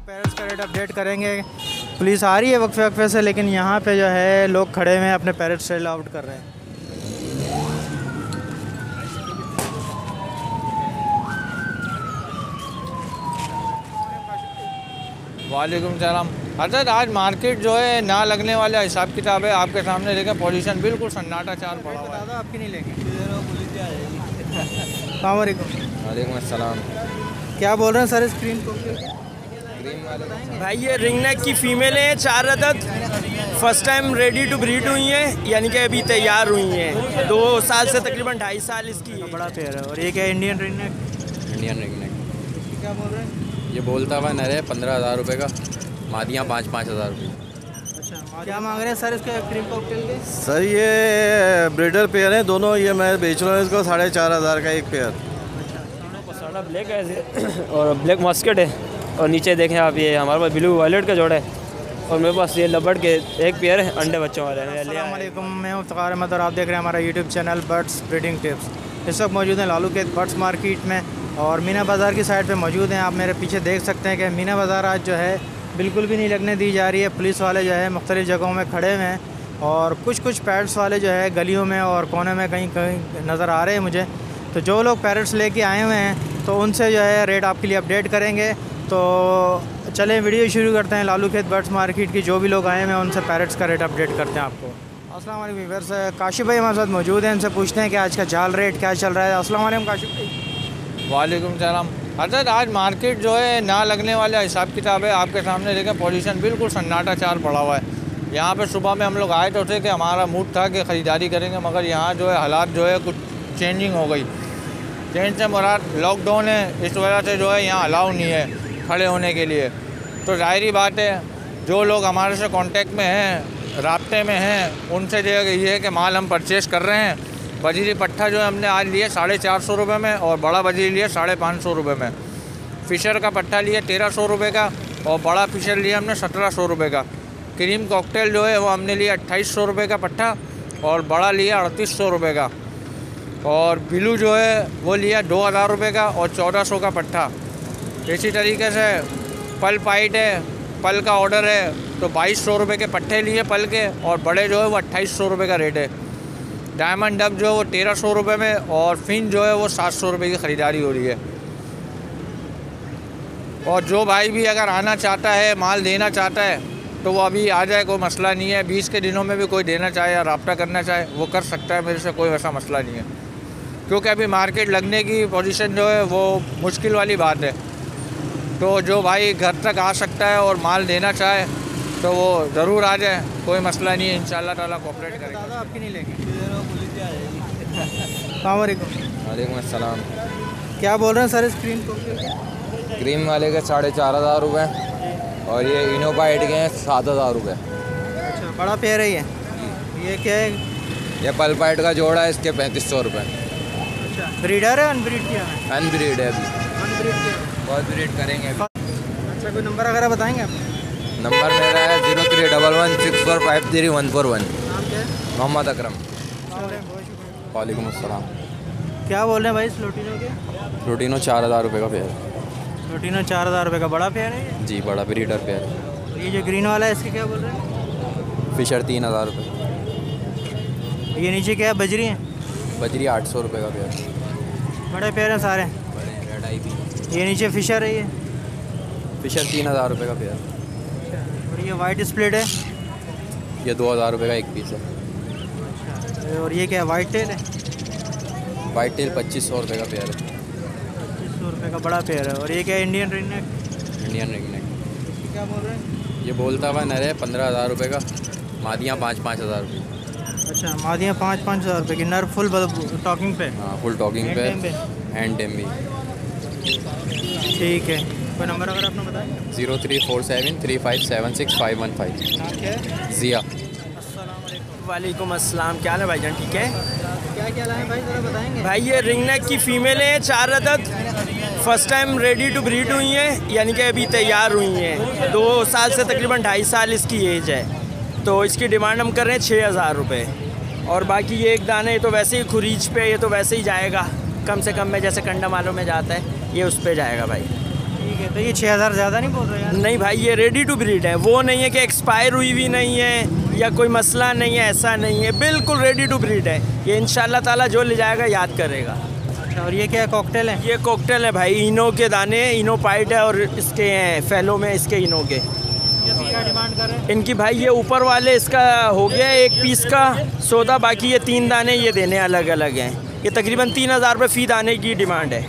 Parents का rate update करेंगे। Police आ रही है वक्फे वक्फे से, लेकिन यहाँ पे जो है लोग खड़े हुए हैं अपने पेरेंट्स सेल आउट कर रहे हैं। वालेकुम सलाम। हजरत आज मार्केट जो है ना लगने वाला हिसाब किताब है, आपके सामने देखें पोजीशन बिल्कुल सन्नाटा चार पड़ा हुआ है। दादा आपकी नहीं लेंगे। वालेकुम अस्सलाम। क्या बोल रहे हैं सर स्क्रीन को? भाई ये रिंग नेक की फ़ीमेल है 4 अदद, first time ready to breed हुई हैं, यानी कि अभी तैयार हुई हैं। 2 साल से तकरीबन 2.5 साल इसकी है। बड़ा पेयर है। और ये क्या Indian ring neck? Indian ring neck. क्या बोल रहे हैं? ये बोलता हुआ नर है 15,000 रुपये का, मादियाँ 5-5 हज़ार रुपये। अच्छा, क्या मांग रहे हैं सर इसके क्रीम कॉकटेल के? सर ये ब्रीडर पेयर हैं दोनों, ये मैं बेच रहा हूँ इसको 4,500 का एक पेयर। सारा ब्लैक है और ब्लैक मस्कट है, और नीचे देखें आप ये हमारे पास ब्लू वायलेट का जोड़ा है, और मेरे पास ये लबड़ के एक पेयर है अंडे बच्चों वाले। अस्सलाम वालेकुम, मैं इफ्तिखार अहमद और आप देख रहे हैं हमारा YouTube channel birds breeding tips. इस वक्त मौजूद हैं लालू के बर्ड्स मार्केट में, और मीना बाज़ार की साइड पे मौजूद हैं। आप मेरे पीछे देख सकते हैं कि मीना बाज़ार आज जो है बिल्कुल भी नहीं लगने दी जा रही है। पुलिस वाले जो है मुख्तलिफ़ जगहों में खड़े हुए हैं, और कुछ पैरट्स वाले जो है गलियों में और कोने में कहीं कहीं नज़र आ रहे हैं मुझे। तो जो लोग पैरट्स लेके आए हुए हैं तो उनसे जो है रेट आपके लिए अपडेट करेंगे। तो चलें वीडियो शुरू करते हैं। लालू खेत बर्ड्स मार्केट की जो भी लोग आए हैं उनसे पैरट्स का रेट अपडेट करते हैं आपको। अस्सलाम वालेकुम व्यूअर्स, काशिफ भाई हमारे साथ मौजूद हैं, इनसे पूछते हैं कि आज का जाल रेट क्या चल रहा है। अस्सलाम वालेकुम काशिफ भाई। वालेकुम सलाम। हजरत आज मार्केट जो है ना लगने वाला हिसाब किताब है, आपके सामने देखें पोजीशन बिल्कुल सन्नाटा चार पड़ा हुआ है। यहाँ पे सुबह में हम लोग आए तो थे कि हमारा मूड था कि ख़रीदारी करेंगे, मगर यहाँ जो है हालात जो है कुछ चेंजिंग हो गई। चेंज से मुराद लॉकडाउन है, इस वजह से जो है यहाँ अलाउ नहीं है खड़े होने के लिए। तो ज़ाहिरी बात है जो लोग हमारे से कांटेक्ट में हैं, राब्ते में हैं, उनसे जो है ये है कि माल हम परचेज़ कर रहे हैं। बजीरी पट्ठा जो है हमने आज लिए 450 रुपये में, और बड़ा बजीरी लिए 550 रुपये में। फ़िशर का पट्ठा लिया 1300 रुपये का, और बड़ा फ़िशर लिया हमने 1700 रुपये का। क्रीम कॉकटेल जो है वो हमने लिया 2800 रुपये का पट्ठा, और बड़ा लिया 3800 रुपये का। और बिलू जो है वो लिया 2000 रुपये का और 1400 का पट्ठा। इसी तरीके से पल पाइट है, पल का ऑर्डर है तो 2200 रुपये के पट्ठे लिए पल के, और बड़े जो है वो 2800 रुपये का रेट है। डायमंड डब जो है वो 1300 रुपये में, और फिन जो है वो 700 रुपये की ख़रीदारी हो रही है। और जो भाई भी अगर आना चाहता है, माल देना चाहता है, तो वो अभी आ जाए, कोई मसला नहीं है। 20 के दिनों में भी कोई देना चाहे या रब्ता करना चाहे वो कर सकता है, मेरे से कोई वैसा मसला नहीं है। क्योंकि अभी मार्केट लगने की पोजीशन जो है वो मुश्किल वाली बात है। तो जो भाई घर तक आ सकता है और माल देना चाहे तो वो ज़रूर आ जाए, कोई मसला नहीं है, इंशाल्लाह ताला कोऑपरेट करेंगे। दादा आपकी नहीं लेंगे। वालेकुम अस्सलाम। क्या बोल रहे हैं सर स्क्रीन को? क्रीम वाले के 4,500 रुपये, और ये इनोबाइट के हैं 7,000 रुपये। अच्छा, बड़ा पेयर है ये क्या है? ये पलपाइट का जोड़ा है, इसके 3500 रुपये। अच्छा, ब्रीडर है अनब्रीड किया है? अनब्रीड है अभी, अनब्रीड किया है। बहुत ब्रीड करेंगे अभी। अच्छा, कोई नंबर वगैरह बताएंगे आप? नंबर मेरा है 031164534141। नाम क्या है? मोहम्मद अकरम। वालेकुम अस्सलाम। क्या बोल रहे हैं भाई स्लोटिनो के? प्रोटीनो 4,000 रुपये का पेयर। स्लोटिनो 4000 रुपये का बड़ा पेयर है ये? जी, बड़ा ब्रीडर पेयर। ये जो ग्रीन वाला है इसके क्या बोल रहे हैं? फिशर 3,000 रुपये। ये नीचे क्या है, बजरी है? बजरी 800 रुपये का पेयर। बड़े पेयर हैं सारे। बड़े रेड आई भी। ये नीचे फिशर है ये? फिशर 3,000 रुपये का पेयर। और ये वाइट स्प्लिट है? ये 2,000 रुपये का एक पीस है। और ये क्या है, वाइट टेल है? वाइट टेल 2500 रुपये का पेयर है। 2500 रुपये का बड़ा पेयर है। और ये क्या है, Indian ring neck? Indian ring neck. क्या बोल रहे हैं? ये बोलता हुआ नर है 15,000 रुपये का, मादियाँ 5-5 हज़ार रुपये। अच्छा, मादियाँ 5-5 हज़ार रुपये की। नर फुल टॉकिंग पे? हाँ, फुल टॉकिंग पे, हैंड टेम भी। ठीक है, कोई नंबर अगर आपने बताया? 034735765115। नाम क्या है? जिया। वालेकुम अस्सलाम। क्या हाल है भाईजान, ठीक है? क्या क्या लाए भाई, ज़रा बताएंगे? भाई ये रिंग नेक की फ़ीमेल है 4 अदद, first time ready to breed हुई हैं, यानी कि अभी तैयार हुई हैं। 2 साल से तकरीबन 2.5 साल इसकी एज है। तो इसकी डिमांड हम कर रहे हैं 6,000 रुपये। और बाकी ये एक दाने तो वैसे ही खुरीज पे, ये तो वैसे ही जाएगा कम से कम में, जैसे कंडा मालों में जाता है, ये उस पर जाएगा भाई। ठीक है, तो ये 6000 ज़्यादा नहीं बोल रहे यार? नहीं भाई, ये रेडी टू ब्रीड है, वो नहीं है कि एक्सपायर हुई भी नहीं है या कोई मसला नहीं है, ऐसा नहीं है, बिल्कुल रेडी टू ब्रीड है। ये इंशाल्लाह ताला जो ले जाएगा याद करेगा। अच्छा, और ये क्या है, कॉकटेल है? ये कॉकटेल है भाई, इनो के दाने, इनो पाइट है और इसके हैं फैलो में इसके इनो के। क्या डिमांड कर रहे हैं? इनकी भाई ये ऊपर वाले इसका हो गया एक पीस का सौदा, बाकी ये 3 दाने ये देने अलग अलग हैं। ये तकरीबन 3000 रुपये फ़ी दाने की डिमांड है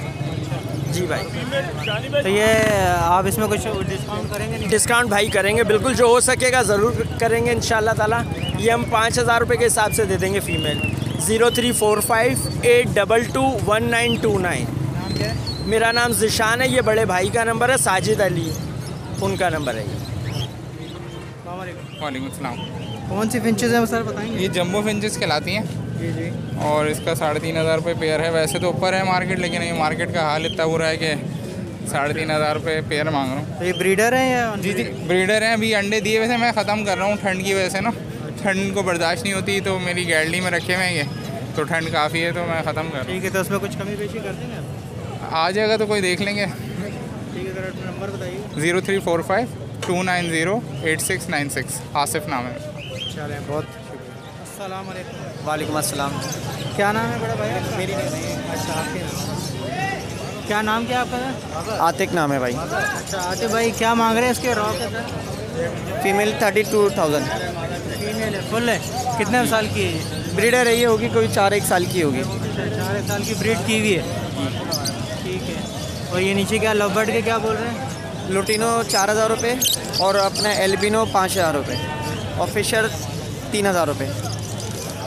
जी भाई। तो ये आप इसमें कुछ डिस्काउंट करेंगे? नहीं? डिस्काउंट भाई करेंगे, बिल्कुल जो हो सकेगा ज़रूर करेंगे इंशाल्लाह ताला। ये हम 5000 रुपये के हिसाब से दे देंगे फ़ीमेल। 0345822199। नाम क्या है? मेरा नाम ज़िशान है, ये बड़े भाई का नंबर है, साजिद अली उनका नंबर है ये। वालेकुम अस्सलाम। कौन सी फिंचेस हैं सर, बताएंगे? ये जंबो फिंचेस कहलाती हैं जी जी। और इसका 3500 रुपये पेयर है। वैसे तो ऊपर है मार्केट, लेकिन ये मार्केट का हाल इतना बुरा है कि 3500 रुपये पेयर मांग रहा हूँ। तो ये ब्रीडर हैं या? जी ब्रीडर हैं। अभी अंडे दिए हुए थे, मैं ख़त्म कर रहा हूँ ठंड की वजह से ना। ठंड को बर्दाश्त नहीं होती, तो मेरी गैलरी में रखे हुए हैं ये, तो ठंड काफ़ी है तो मैं ख़त्म कर रहा हूँ। ठीक है, तो उसमें कुछ कमी पेशी कर देंगे आप? आ जाएगा तो कोई देख लेंगे। ठीक है, सर नंबर बताइए। 034529089696। आसिफ नाम है। चलें, बहुत शुक्रिया। अस्सलाम वालेकुम। वालेकुम अस्सलाम। क्या नाम है बड़ा भाई आपका? मेरी अच्छा, आपके नाम क्या? नाम क्या आपका? आतिक नाम है भाई। अच्छा आतिफ भाई, क्या मांग रहे हैं इसके रॉ के सर? फीमेल 32,000। फीमेल है, फुल है? कितने साल की है ये? ब्रीडर है, ये होगी कोई 4-1 साल की होगी। 4 साल की ब्रीड की हुई है। ठीक है, और ये नीचे क्या लव बर्ड के क्या बोल रहे हैं? लुटिनो 4000 रुपये और अपना एल्बिनो 5000 रुपये और फिशर 3000 रुपये।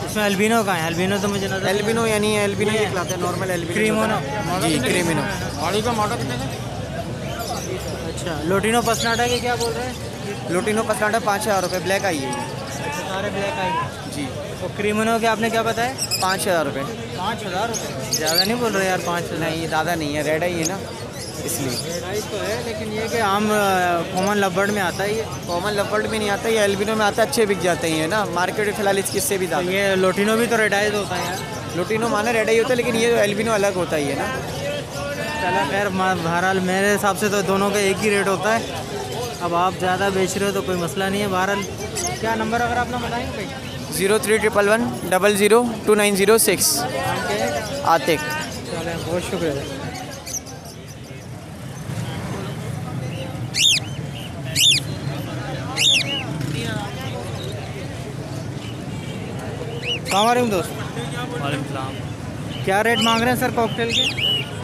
इसमें अल्बिनो का है? अल्बिनो तो मुझे नजर एल्बिनो यानी एल्बिनो ये खिलाते हैं, नॉर्मल एल्बिनो। क्रीमोनो? जी क्रीमिनो। गाड़ी का मॉडल कितने का? अच्छा, लोटिनो पसनाटा के क्या बोल रहे हैं? लुटिनो पसनाटा 5000 रुपये, ब्लैक आई है ये। सारे ब्लैक आई जी। तो क्रीमोनो के आपने क्या बताया? 5000 रुपये। 5000 रुपये? ज़्यादा नहीं बोल रहे यार? 5000 नहीं ज़्यादा नहीं है, रेड है ये ना इसलिए। प्राइस तो है, लेकिन ये कि आम कॉमन लव में आता है ये। कॉमन लवर्ड में नहीं आता, ये एल्बिनो में आता है, अच्छे बिक जाते हैं ये ना मार्केट में फ़िलहाल इसकी इससे भी तो ज़्यादा। ये लोटिनो भी तो रेडाइज होता है यार। लुटिनो माना रेड ही होता है, लेकिन ये एल्बिनो अलग होता ही है ना। चलो खैर, बहरहाल मेरे हिसाब से तो दोनों का एक ही रेट होता है। अब आप ज़्यादा बेच रहे हो तो कोई मसला नहीं है। बहरहाल क्या नंबर अगर आप ना बताएंगे भाई? 0311002906। आतिक। चलें, बहुत शुक्रिया। सलाम दोस्त। वालेकुम सलाम। क्या रेट मांग रहे हैं सर कॉकटेल के?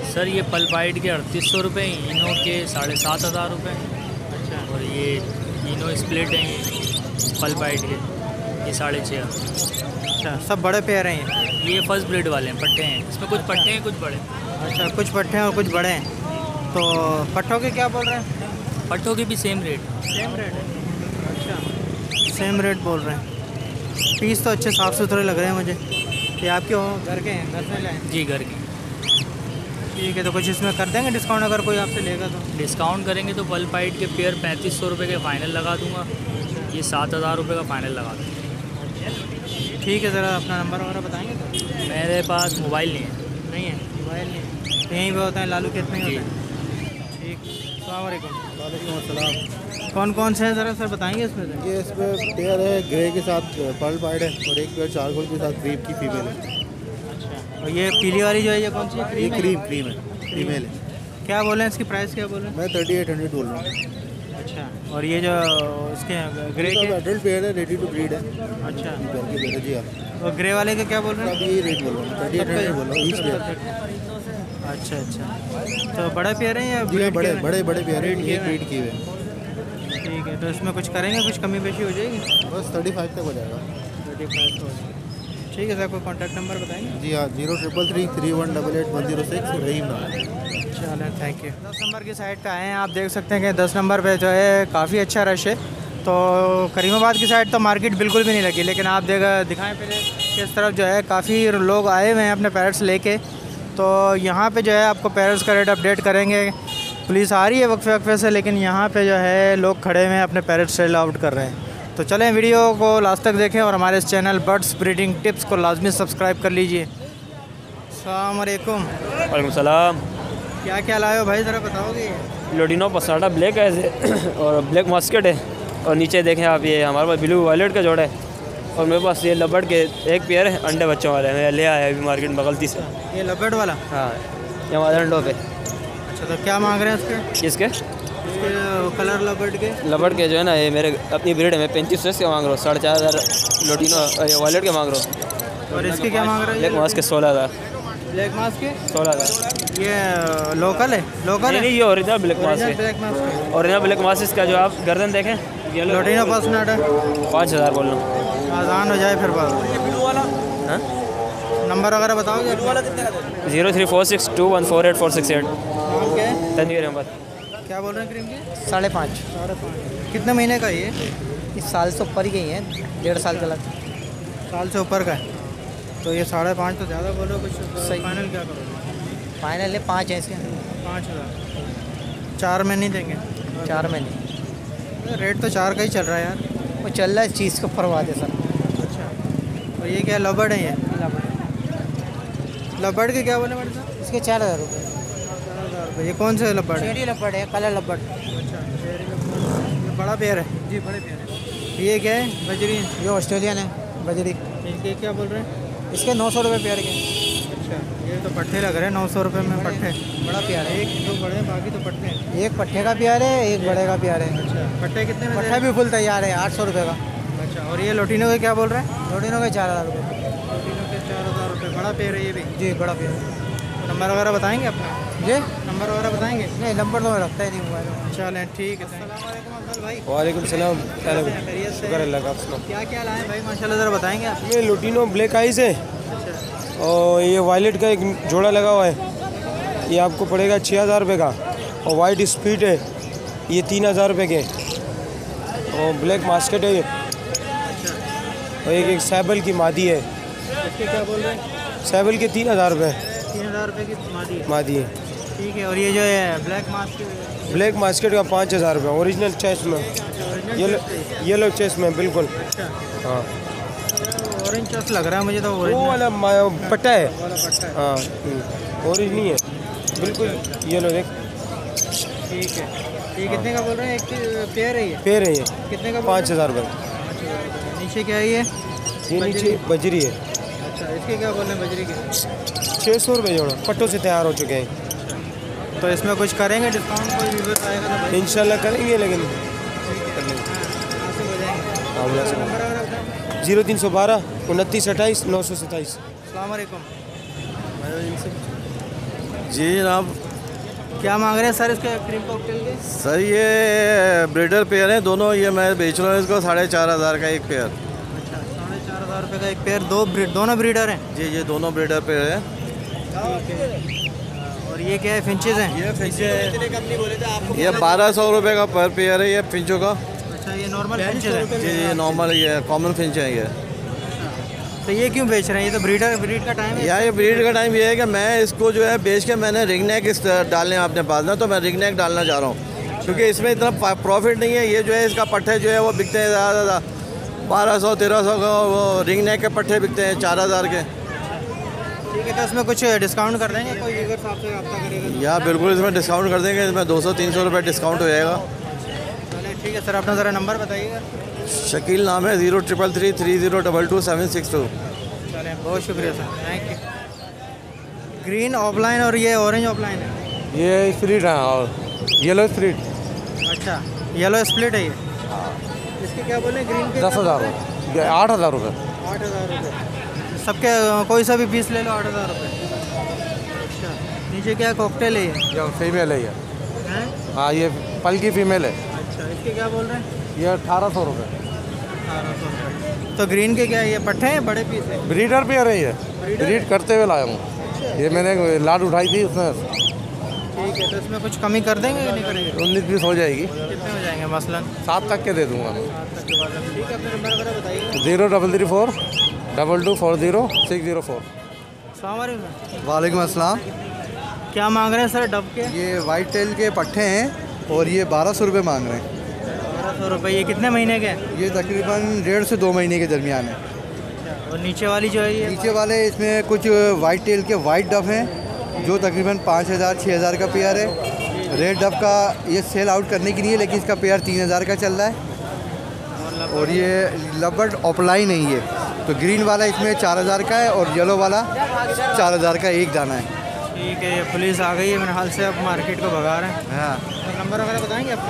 सर ये पल्पाइड के 3800 रुपये, इनो के 7500 रुपये। अच्छा, और ये इनो स्प्लिट हैं ये पल्पाइड के, ये 6500। अच्छा, सब बड़े पेयर हैं ये फर्स्ट ब्रीड वाले हैं, पट्टे हैं इसमें, कुछ पट्टे हैं कुछ बड़े। अच्छा, कुछ पट्टे हैं और कुछ बड़े हैं। तो पट्टों के क्या बोल रहे हैं? पट्टों के भी सेम रेट। सेम रेट है? अच्छा, सेम रेट बोल रहे हैं। पीस तो अच्छे साफ़ सुथरे लग रहे हैं मुझे। ये आपके हो घर के हैं? घर से लाए? जी घर के। ठीक है, तो कुछ इसमें कर देंगे डिस्काउंट अगर कोई आपसे लेगा तो? डिस्काउंट करेंगे तो पल्पाइड के पेयर 3500 रुपये के फ़ाइनल लगा दूँगा, ये 7000 रुपये का फ़ाइनल लगा दूँगा। ठीक है, ज़रा अपना नंबर वगैरह बताएंगे तो? मेरे पास मोबाइल नहीं है। नहीं है मोबाइल? नहीं, यहीं पे होता है लालू खेत में ही होता है। ठीक, अस्सलाम वालेकुम। वालेकुम अस्सलाम। कौन कौन से हैं ज़रा सर बताएंगे इसमें से? ये इसमें पेयर है ग्रे के साथ पर्ल पाइड है और एक पेयर चारकोल के साथ क्रीम की फीमेल है। अच्छा, और ये पीली वाली जो है ये कौन सी है? ये क्रीम है? क्रीम है, फीमेल है। क्या बोल रहे हैं इसकी प्राइस, क्या बोल रहे हैं? मैं 3800 बोल रहा हूँ। अच्छा, और ये जो इसके ग्रे के? एडल्ट पेयर है, रेडी टू ब्रीड है। अच्छा, घर के पेयर है जी। आप और ग्रे वाले के क्या बोल रहे हैं? अब ये रेट बोल रहा हूँ, 3800 बोल रहा हूँ ईच पेयर। अच्छा अच्छा, तो बड़ा पेयर है या जी हाँ, breed बड़े के हैं? बड़े बड़े पेयर है, Breed के ये हैं? ब्रीड किए हुए हैं। ठीक है, तो इसमें कुछ करेंगे, कुछ कमी पेशी हो जाएगी? बस 35 तक हो जाएगा। 35 हो जाएगी। ठीक है सर, कोई कॉन्टैक्ट नंबर बताएंगे? जी हाँ, 033331881006 रहीम नाम। चलें, थैंक यू। 10 नंबर की साइड पे आए हैं, आप देख सकते हैं कि 10 नंबर पे जो है काफ़ी अच्छा रश है। तो करीमाबाद की साइड तो मार्केट बिल्कुल भी नहीं लगी, लेकिन आप दिखाएं पहले कि इस तरफ जो है काफ़ी लोग आए हुए हैं अपने पैरेट्स लेके। तो यहाँ पे जो है आपको पैरेट्स का रेट अपडेट करेंगे। पुलिस आ रही है वक्फे वक्फे से, लेकिन यहाँ पे जो है लोग खड़े हुए हैं अपने पैरेट्स सेल आउट कर रहे हैं। तो चलें, वीडियो को लास्ट तक देखें और हमारे इस चैनल बर्ड्स ब्रीडिंग टिप्स को लाजमी सब्सक्राइब कर लीजिए। अस्सलाम वालेकुम। वालेकुम सलाम। क्या क्या लाए हो भाई, ज़रा बताओगे? लोडिनो पसाटा ब्लैक है और ब्लैक मस्कट है, और नीचे देखें आप ये हमारे पास ब्लू वायलेट का जोड़ा है, और मेरे पास ये लबड़ के एक पेयर है अंडे बच्चों वाले, मैं ले आया अभी मार्केट में गलती से। ये लबड़ वाला? हाँ, ये हमारे अंडों पे। अच्छा, तो क्या मांग रहे हैं उसके? किसके? कलर लबड़ के जो है ना, ये मेरे अपनी ब्रीड है, मैं 3500 के मांग रहा हूँ, 4500 लोटिनो ये वायलेट के मांग रहा हूँ। और इसके क्या मांग रहे हैं? ब्लैक मास्क के 16000। ब्लैक मास्क के 16000। ये लोकल है? लोकल है नहीं, ये ओरिजिनल ब्लैक मास्क है। Black mask, original black mask इसका जो आप गर्दन देखें, ये लोटिनो पसनाटा 5000 बोल रहा हूँ। आसान हो जाए फिर बात। हाँ, नंबर वगैरह बताओगे? 0346214848। ओके, तनवीर अहमद। क्या बोल रहे हैं क्रीम की? 5.5। 5.5। कितने महीने का ये? इस साल से ऊपर ही गई हैं, 1.5 साल का लग। साल से ऊपर का है, तो ये 5.5 तो ज़्यादा बोलो, कुछ सही। फाइनल क्या करोगे? फाइनल है 5 है इसके। 5000। 4 में नहीं देंगे? 4 में नहीं, रेट तो 4 का ही चल रहा है यार। वो चल रहा है, इस चीज़ को परवा दे सर। अच्छा, और ये क्या लबड़ है? ये लबड़ के क्या बोले मेरे साथ? इसके 4000 रुपये। 4000 रुपये। ये कौन से लबड़ है? चेरी लबड़ है, कलर लबड़। अच्छा, ये बड़ा पेयर है जी, बड़े पेयर है। ये क्या है? बजरी? ये ऑस्ट्रेलियन है बजरी। इनके क्या बोल रहे हैं? इसके 900 रुपये पेयर के। अच्छा, ये तो पट्टे लग रहे हैं 900 रुपये में पट्टे। बड़ा प्यार है। एक दो बड़े हैं, बाकी तो पट्टे हैं। एक पट्टे का प्यार है, एक बड़े का प्यार है। अच्छा, पट्टे कितने में? पट्टा भी फुल तैयार है, 800 रुपये का। अच्छा, और ये लोटिनो के क्या बोल रहे हैं? लोटिनो के 4000 रुपये। लोटिनो के 4000 रुपये। बड़ा पेयर है ये भी? जी, बड़ा प्यार है। नंबर वगैरह बताएंगे अपना? जी, नंबर वगैरह बताएंगे? नहीं, नंबर तो मैं रखता ही नहीं मोबाइल में। चलें, ठीक है। अस्सलामुअलैकुम अफजल भाई। वालेकुम सलाम। खैरियत से? शुक्र अल्लाह का। आप सुनाओ। क्या क्या लाए भाई माशाल्लाह, ज़रा बताएंगे आप? ये लोटिनो ब्लैक आइस है, अच्छा, और ये वायलेट का एक जोड़ा लगा हुआ है, ये आपको पड़ेगा 6000 रुपये का। और वाइट स्पीड है, ये 3000 रुपये के। और ब्लैक मास्केट है ये, और एक सैबल की मादी है। इसके क्या बोल रहे हैं? सैबल के 3000 रुपये 3000 रुपये की मादी है। ठीक है, और ये जो है ब्लैक मास्क? ब्लैक मास्केट का 5000 रुपये, ओरिजिनल चेस्ट में, येलो चेस्ट में बिल्कुल। अच्छा, हाँ, ऑरेंज चेस्ट लग रहा है मुझे तो। वो वाला पट्टा है। वाला पट्टा है। हाँ, ऑरेंज नहीं है, बिल्कुल येलो देख। ठीक है, ये कितने का बोल रहे हैं? एक पेयर है ये? पेड़ है ये, कितने का? 5000 रुपये। नीचे क्या है ये? ये नीचे बजरी है। अच्छा, इसके क्या बोल रहे हैं बजरी के? 600 रुपये जोड़ा, पट्टों से तैयार हो चुके हैं। तो इसमें कुछ करेंगे डिस्काउंट? कोई व्यूअर्स आएगा तो भाई? इंशाल्लाह करेंगे, लेकिन हासिल हो जाएंगे। हाँ, नंबर वगैरह बताओ? 0312 29 28 927। अस्सलाम वालेकुम। जी जनाब। क्या मांग रहे हैं सर इसके क्रीम कॉकटेल के? सर ये ब्रीडर पेयर हैं दोनों, ये मैं बेच रहा हूँ इसको 4500 का एक पेयर। अच्छा, 4500 रुपये का एक पेयर। दोनों ब्रीडर हैं? जी, ये दोनों ब्रीडर पेयर हैं। और ये क्या है? फिंचेस हैं? ये फिंचे ये 1200 रुपये का पर पेयर है, ये फिंचों का। अच्छा, ये नॉर्मल फिंचेस हैं? जी, ये नॉर्मल, ये कॉमन फिंच है ये। तो ये क्यों बेच रहे हैं? ये तो ब्रीड का टाइम है। यार ये ब्रीड का टाइम ये है कि मैं इसको जो है बेच के मैंने रिंग नेक इस डालने हैं अपने पास ना, तो मैं रिंग नेक डालना चाह रहा हूँ, क्योंकि इसमें इतना प्रॉफिट नहीं है। ये जो है इसका पट्टे जो है वो बिकते हैं ज़्यादा 1200-1300 का, वो रिंग नेक के पट्टे बिकते हैं 4000 के। ठीक है, तो इसमें कुछ डिस्काउंट कर देंगे? कोई व्यूअर्स आपसे रब्ता करेगा? या बिल्कुल इसमें डिस्काउंट कर देंगे, इसमें 200-300 रुपये डिस्काउंट हो जाएगा। चलिए ठीक है सर, अपना ज़रा नंबर बताइएगा। शकील नाम है, 0333 3022 762। चलें, बहुत शुक्रिया sir, thank you. Green offline और ये ऑरेंज ऑफलाइन है? ये स्प्लिट है, और येलो स्प्लिट। अच्छा, येलो स्प्लिट है ये? इसके क्या बोले? ग्रीन के 10,000 8,000 रुपये। 8000 रुपये सबके, कोई सा भी पीस ले लो 8000 रुपये। अच्छा, नीचे क्या कॉकटेल है ये? फीमेल है ये। हैं? हाँ, ये पल की फीमेल है। अच्छा, इसके क्या बोल रहे हैं? ये 1800 रुपये। 1800 रुपये। तो ग्रीन के क्या है? ये पट्टे हैं, बड़े पीस है? ब्रीडर पे रही है, ब्रीड करते हुए लाया हूँ। ये मैंने लाड उठाई थी उसमें। ठीक है, तो इसमें कुछ कमी कर देंगे कि नहीं करेंगे? 19-20 हो जाएगी। कितने हो जाएंगे मसलन? 7 तक के दे दूँगा मैं। 7 तक के बाद। ठीक है, अपने नंबर वगैरह बताइए। 0334 2240 604। अस्सलाम वालेकुम। वालेकुम अस्सलाम। क्या मांग रहे हैं सर डब के? ये वाइट टेल के पट्टे हैं और ये 1200 रुपये मांग रहे हैं। 1200 रुपये। ये कितने महीने के हैं? ये तकरीबन 1.5 से 2 महीने के दरमियान है। और नीचे वाली जो है ये? नीचे वाले इसमें कुछ वाइट टेल के वाइट डफ हैं जो तकरीबन 5,000-6,000 का पेयर है। रेड डब का ये सेल आउट करने की नहीं है, लेकिन इसका पेयर 3,000 का चल रहा है। और ये लवबर्ड ऑफलाइन है ये, तो ग्रीन वाला इसमें 4,000 का है और येलो वाला 4,000 का एक दाना है। ठीक है, पुलिस आ गई है मेरे हाल से, अब मार्केट को भगा रहे हैं। हाँ, नंबर वगैरह बताएंगे आपको?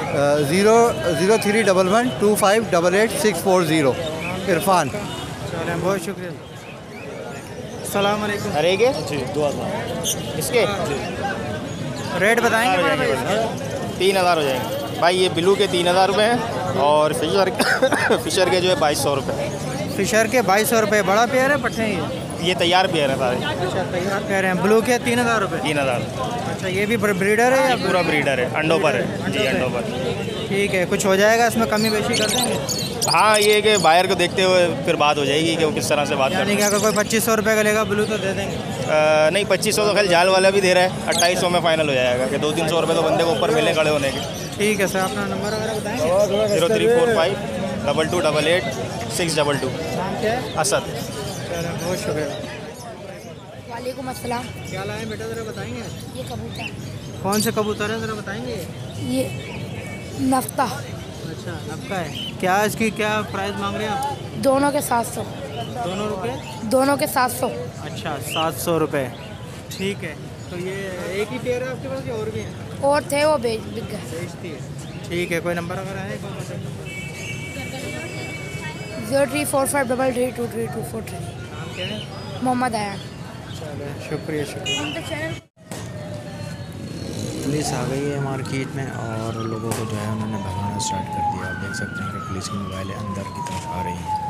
003112588 इरफान। चलें, बहुत शुक्रिया। अस्सलाम वालेकुम। अरे के जी 2000 इसके रेट बताएंगे बड़ा भाई? 3,000 हो जाएंगे भाई। ये ब्लू के 3,000 रुपये हैं और फिशर के जो है 2,200 रुपये। फिशर के 2,200 रुपये। बड़ा पेयर है पट्टे ये तैयार पेयर है सारे। अच्छा, तैयार पेयर हैं। ब्लू के 3,000 रुपये। 3,000। अच्छा, ये भी ब्रीडर है या पूरा ब्रीडर है, अंडों पर है जी, अंडों पर। ठीक है, कुछ हो जाएगा इसमें, कमी बेशी कर देंगे? हाँ, ये कि बायर को देखते हुए फिर बात हो जाएगी कि वो किस तरह से बात यानी कि अगर कोई 2,500 रुपये का लेगा ब्लू तो दे देंगे? नहीं, 2,500 तो खैर जाल वाला भी दे रहा है। 2,200 में फाइनल हो जाएगा कि 200-300 रुपये तो बंदे को ऊपर मिले खड़े होने के। ठीक है सर, अपना नंबर वगैरह बताएंगे? 0345 2288 622। नाम क्या है? असद। चलो, बहुत शुक्रिया। वालेकुम अस्सलाम। क्या लाए बेटा, ज़रा बताएंगे? ये कबूतर। कौन से कबूतर हैं, ज़रा बताएंगे? ये नफ्ता। अच्छा, नफ्ता है। क्या इसकी क्या प्राइस मांग रहे हैं आप? दोनों के 700। दोनों रुपये? दोनों के 700। अच्छा, 700 रुपये। ठीक है, तो ये एक ही पेयर है आपके पास या और भी हैं? और थे, वो बिक गए। बेचती है। ठीक है, कोई नंबर वगैरह है? 034533223243। नाम क्या है? मोहम्मद आयान। चलो, शुक्रिया शुक्रिया। पुलिस आ गई है मार्केट में और लोगों को जो है उन्होंने भगाना स्टार्ट कर दिया। आप देख सकते हैं कि पुलिस की मोबाइलें अंदर की तरफ आ रही हैं।